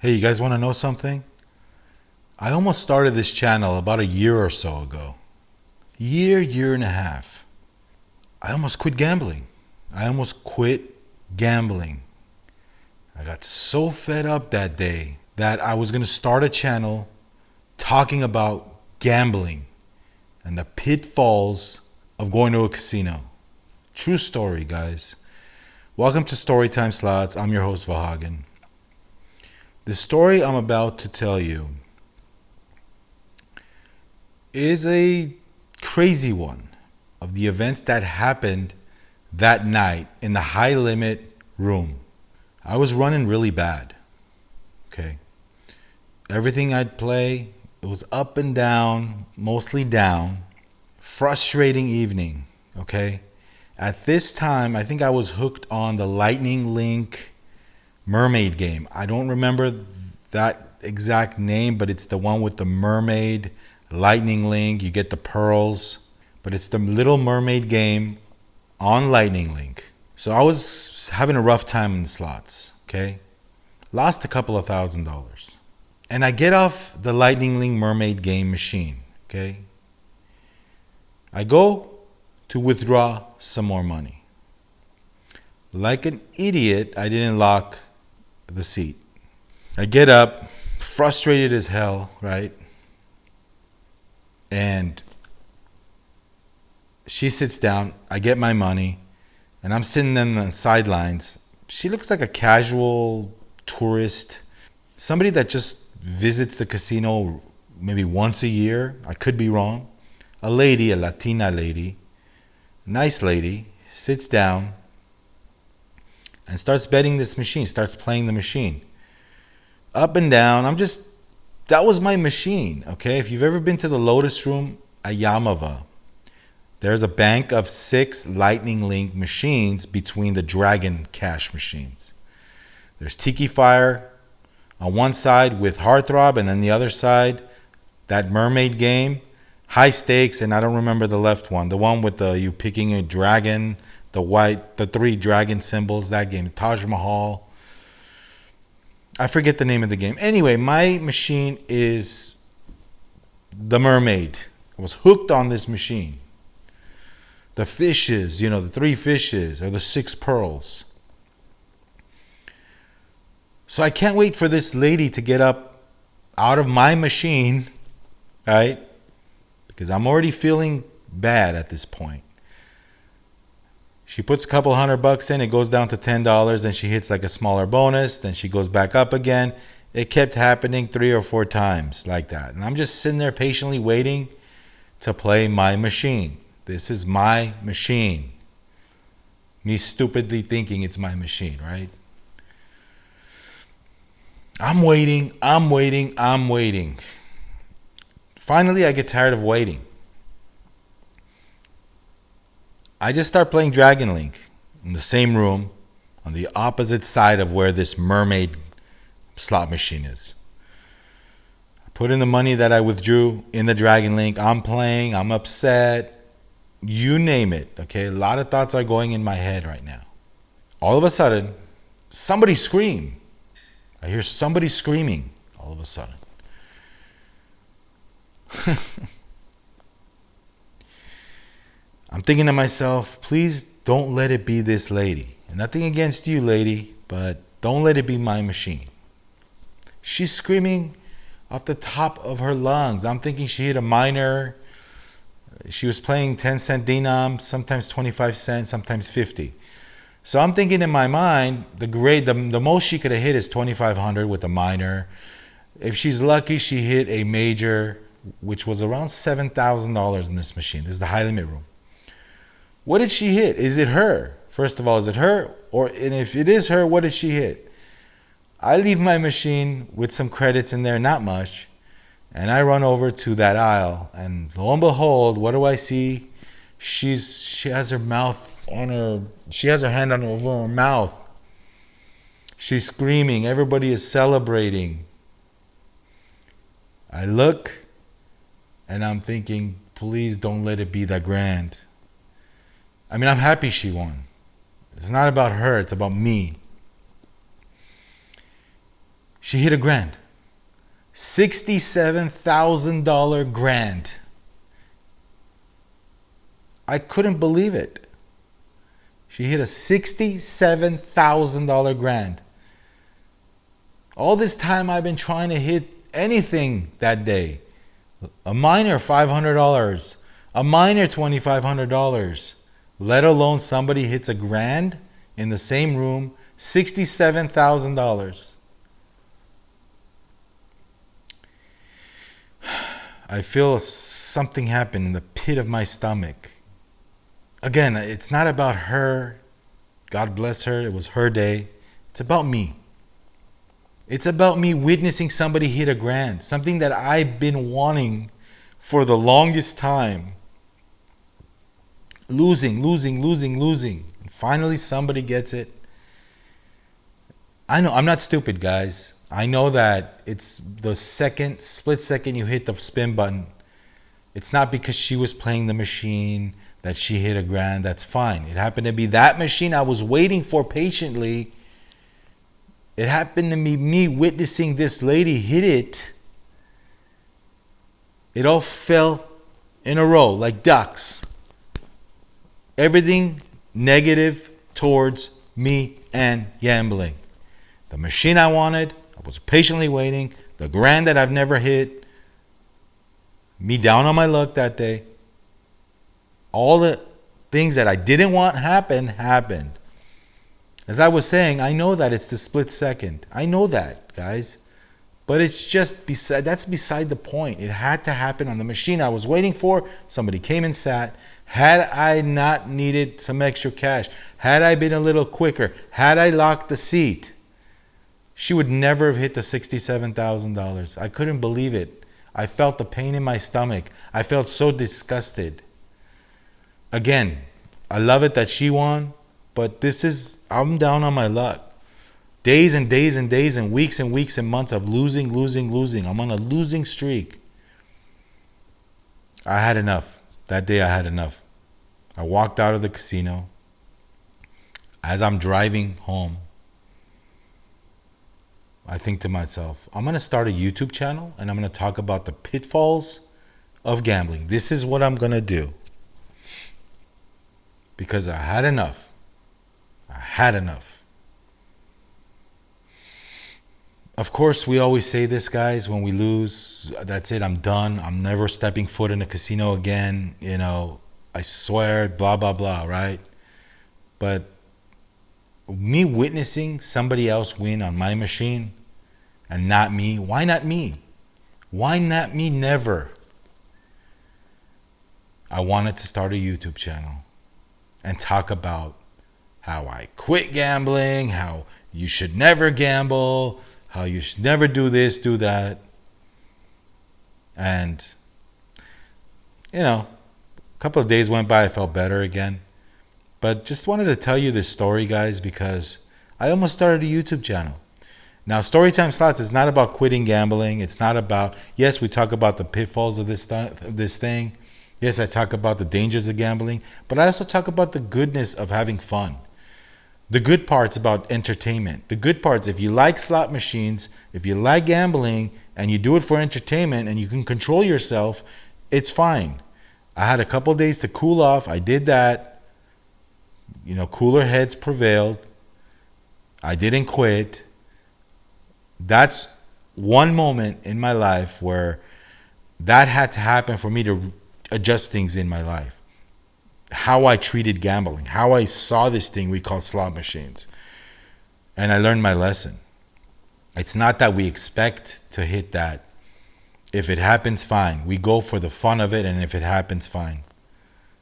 Hey, you guys want to know something? I almost started this channel about a year or so ago. Year and a half. I almost quit gambling. I almost quit gambling. I got so fed up that day that I was going to start a channel talking about gambling and the pitfalls of going to a casino. True story, guys. Welcome to Storytime Slots. I'm your host, Vahagan. The story I'm about to tell you is a crazy one of the events that happened that night in the high limit room. I was running really bad. Okay. Everything I'd play, it was up and down, mostly down. Frustrating evening. Okay. At this time, I think I was hooked on the Lightning Link mermaid game. I don't remember that exact name, but it's the one with the mermaid, Lightning Link. You get the pearls, but it's the Little Mermaid game on Lightning Link. So I was having a rough time in the slots. Okay, lost a couple of $1,000, and I get off the Lightning Link mermaid game machine. Okay, I go to withdraw some more money. Like an idiot, I didn't lock the seat. I get up, frustrated as hell, right? And she sits down. I get my money, and I'm sitting on the sidelines. She looks like a casual tourist, somebody that just visits the casino maybe once a year. I could be wrong. A lady, a Latina lady, nice lady, sits down and starts betting this machine, starts playing the machine. Up and down. That was my machine, okay? If you've ever been to the Lotus Room at Yamava, there's a bank of 6 Lightning Link machines between the Dragon cash machines. There's Tiki Fire on one side with Heartthrob, and then the other side, that mermaid game, high stakes, and I don't remember the left one. The one with you picking a dragon, the 3 dragon symbols, that game, Taj Mahal. I forget the name of the game. Anyway, my machine is the mermaid. I was hooked on this machine. The fishes, the 3 fishes or the 6 pearls. So I can't wait for this lady to get up out of my machine, right? Because I'm already feeling bad at this point. She puts a couple $100 in, it goes down to $10, then she hits like a smaller bonus, then she goes back up again. It kept happening 3 or 4 times like that. And I'm just sitting there patiently waiting to play my machine. This is my machine. Me stupidly thinking it's my machine, right? I'm waiting. Finally, I get tired of waiting. I just start playing Dragon Link in the same room on the opposite side of where this mermaid slot machine is. I put in the money that I withdrew in the Dragon Link. I'm playing. I'm upset. You name it. Okay, a lot of thoughts are going in my head right now. All of a sudden, somebody scream. I hear somebody screaming all of a sudden. I'm thinking to myself, please don't let it be this lady. And nothing against you, lady, but don't let it be my machine. She's screaming off the top of her lungs. I'm thinking she hit a minor. She was playing 10-cent denom, sometimes 25 cents, sometimes 50. So I'm thinking in my mind, the most she could have hit is 2,500 with a minor. If she's lucky, she hit a major, which was around $7,000 in this machine. This is the high limit room. What did she hit? Is it her? First of all, is it her? And if it is her, what did she hit? I leave my machine with some credits in there, not much, and I run over to that aisle, and lo and behold, what do I see? She has her mouth on her. She has her hand over her mouth. She's screaming. Everybody is celebrating. I look, and I'm thinking, please don't let it be that grand. I mean, I'm happy she won. It's not about her, it's about me. She hit a grand. $67,000 grand. I couldn't believe it. She hit a $67,000 grand. All this time I've been trying to hit anything that day. A minor $500, a minor $2,500, let alone somebody hits a grand in the same room, $67,000. I feel something happen in the pit of my stomach. Again, it's not about her. God bless her. It was her day. It's about me. It's about me witnessing somebody hit a grand. Something that I've been wanting for the longest time. Losing. And finally somebody gets it. I know, I'm not stupid, guys. I know that it's the split second you hit the spin button. It's not because she was playing the machine that she hit a grand. That's fine. It happened to be that machine I was waiting for patiently. It happened to be me witnessing this lady hit it. It all fell in a row like ducks. Everything negative towards me and gambling. The machine I wanted, I was patiently waiting. The grand that I've never hit. Me down on my luck that day. All the things that I didn't want happened. As I was saying, I know that it's the split second. I know that, guys. But it's just that's beside the point. It had to happen on the machine I was waiting for. Somebody came and sat. Had I not needed some extra cash, had I been a little quicker, had I locked the seat, she would never have hit the $67,000. I couldn't believe it. I felt the pain in my stomach. I felt so disgusted. Again, I love it that she won, but I'm down on my luck. Days and days and days and weeks and months of losing. I'm on a losing streak. I had enough. That day I had enough. I walked out of the casino. As I'm driving home, I think to myself, I'm going to start a YouTube channel and I'm going to talk about the pitfalls of gambling. This is what I'm going to do. Because I had enough. Of course, we always say this, guys, when we lose, that's it, I'm done. I'm never stepping foot in a casino again. I swear, blah, blah, blah, right? But me witnessing somebody else win on my machine and not me, why not me? Why not me? Never. I wanted to start a YouTube channel and talk about how I quit gambling, how you should never gamble, how you should never do this, do that. And, a couple of days went by, I felt better again. But just wanted to tell you this story, guys, because I almost started a YouTube channel. Now, Storytime Slots is not about quitting gambling. It's not about, yes, we talk about the pitfalls of this thing. Yes, I talk about the dangers of gambling. But I also talk about the goodness of having fun. The good parts about entertainment. The good parts, if you like slot machines, if you like gambling, and you do it for entertainment, and you can control yourself, it's fine. I had a couple days to cool off. I did that. Cooler heads prevailed. I didn't quit. That's one moment in my life where that had to happen for me to adjust things in my life. How I treated gambling, how I saw this thing we call slot machines. And I learned my lesson. It's not that we expect to hit that. If it happens, fine. We go for the fun of it, and if it happens, fine.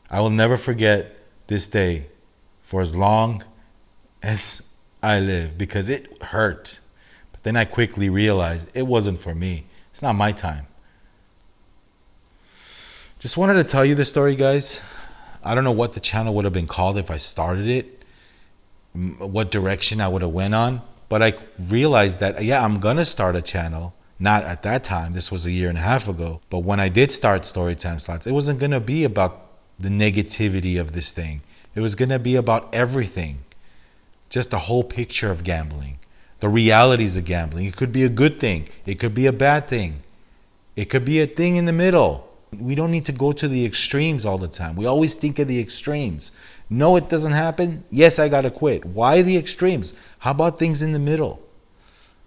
I will never forget this day for as long as I live, because it hurt. But then I quickly realized it wasn't for me. It's not my time. Just wanted to tell you this story, guys. I don't know what the channel would have been called if I started it, what direction I would have went on. But I realized that, I'm going to start a channel. Not at that time. This was a year and a half ago. But when I did start Storytime Slots, it wasn't going to be about the negativity of this thing. It was going to be about everything. Just the whole picture of gambling. the realities of gambling. It could be a good thing. It could be a bad thing. It could be a thing in the middle. We don't need to go to the extremes all the time. We always think of the extremes. No, it doesn't happen. Yes, I got to quit. Why the extremes? How about things in the middle?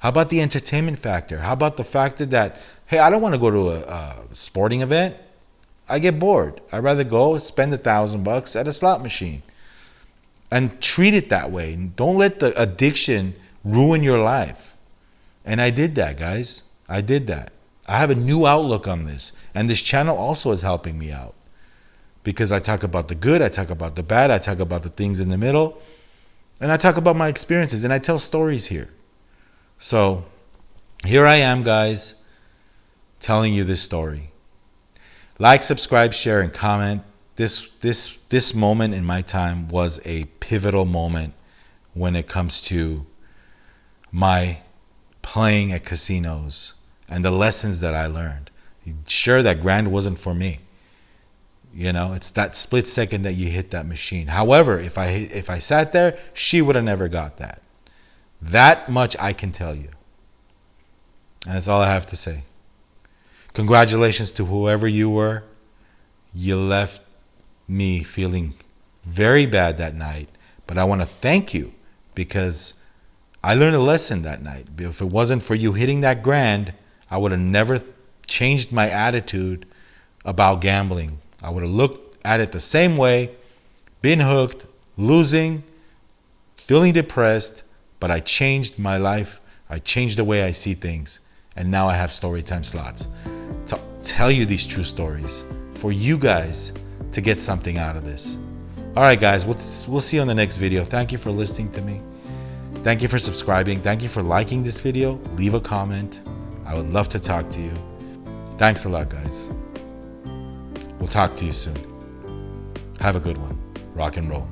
How about the entertainment factor? How about the factor that, hey, I don't want to go to a sporting event. I get bored. I'd rather go spend $1,000 at a slot machine. And treat it that way. Don't let the addiction ruin your life. And I did that, guys. I did that. I have a new outlook on this. And this channel also is helping me out. Because I talk about the good, I talk about the bad, I talk about the things in the middle. And I talk about my experiences, and I tell stories here. So here I am, guys, telling you this story. Like, subscribe, share, and comment. This moment in my time was a pivotal moment when it comes to my playing at casinos and the lessons that I learned. Sure, that grand wasn't for me. You know, it's that split second that you hit that machine. However, if I sat there, she would have never got that. That much I can tell you. And that's all I have to say. Congratulations to whoever you were. You left me feeling very bad that night. But I want to thank you because I learned a lesson that night. If it wasn't for you hitting that grand, I would have never changed my attitude about gambling. I would have looked at it the same way, been hooked, losing, feeling depressed, but I changed my life. I changed the way I see things. And now I have Storytime Slots to tell you these true stories for you guys to get something out of this. All right, guys, we'll see you on the next video. Thank you for listening to me. Thank you for subscribing. Thank you for liking this video. Leave a comment. I would love to talk to you. Thanks a lot, guys. We'll talk to you soon. Have a good one. Rock and roll.